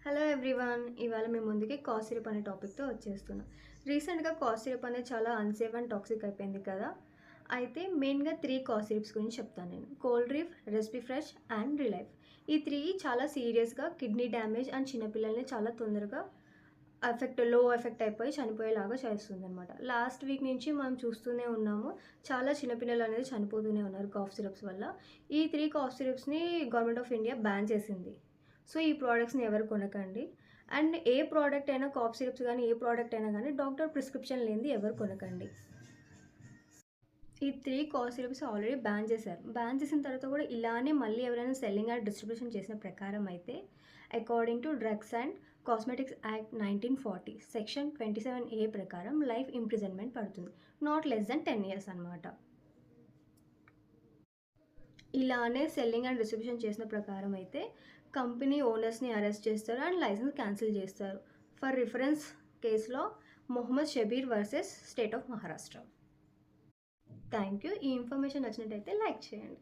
Hello everyone. ఇవాళ మేము ముందుకి కాఫ్ సిరప్ అనే టాపిక్తో వచ్చేస్తున్నాం. రీసెంట్గా కాఫ్ సిరప్ అనేది చాలా అన్సేఫ్ అండ్ టాక్సిక్ అయిపోయింది కదా. అయితే మెయిన్గా 3 కాఫ్ సిరప్స్ గురించి చెప్తాను నేను. Coldrif, Respifresh and Relife. ఈ 3 చాలా సీరియస్గా కిడ్నీ డ్యామేజ్ అండ్ చిన్నపిల్లల్ని చాలా తొందరగా లో ఎఫెక్ట్ అయిపోయి చనిపోయేలాగా చేస్తుందనమాట. లాస్ట్ వీక్ నుంచి మనం చూస్తూనే ఉన్నాము. చాలా చిన్నపిల్లలు అనేది చనిపోతూనే ఉన్నారు కాఫ్ సిరప్స్ వల్ల. ఈ 3 కాఫ్ సిరప్స్ని గవర్నమెంట్ ఆఫ్ ఇండియా బ్యాన్ చేసింది. సో ఈ ప్రోడక్ట్స్ని ఎవరు కొనకండి. అండ్ ఏ ప్రోడక్ట్ అయినా కాఫ్ సిరప్స్ కానీ ఏ ప్రోడక్ట్ అయినా కానీ డాక్టర్ ప్రిస్క్రిప్షన్ లేనిది ఎవరు కొనకండి. ఈ 3 కాఫ్ సిరప్స్ ఆల్రెడీ బ్యాన్ చేశారు. బ్యాన్ చేసిన తర్వాత కూడా ఇలానే మళ్ళీ ఎవరైనా సెల్లింగ్ అండ్ డిస్ట్రిబ్యూషన్ చేసిన ప్రకారం అయితే according to drugs and cosmetics act 1940 section 27A ప్రకారం లైఫ్ ఇంప్రిజన్మెంట్ పడుతుంది. నాట్ లెస్ దెన్ 10 years అనమాట. ఇలానే సెల్లింగ్ అండ్ డిస్ట్రిబ్యూషన్ చేసిన ప్రకారం అయితే కంపెనీ ఓనర్స్ని అరెస్ట్ చేస్తారు అండ్ లైసెన్స్ క్యాన్సిల్ చేస్తారు. ఫర్ రిఫరెన్స్ కేసులో Mohammed Shabbir versus state of Maharashtra. Thank you. ఈ ఇన్ఫర్మేషన్ నచ్చినట్టయితే లైక్ చేయండి.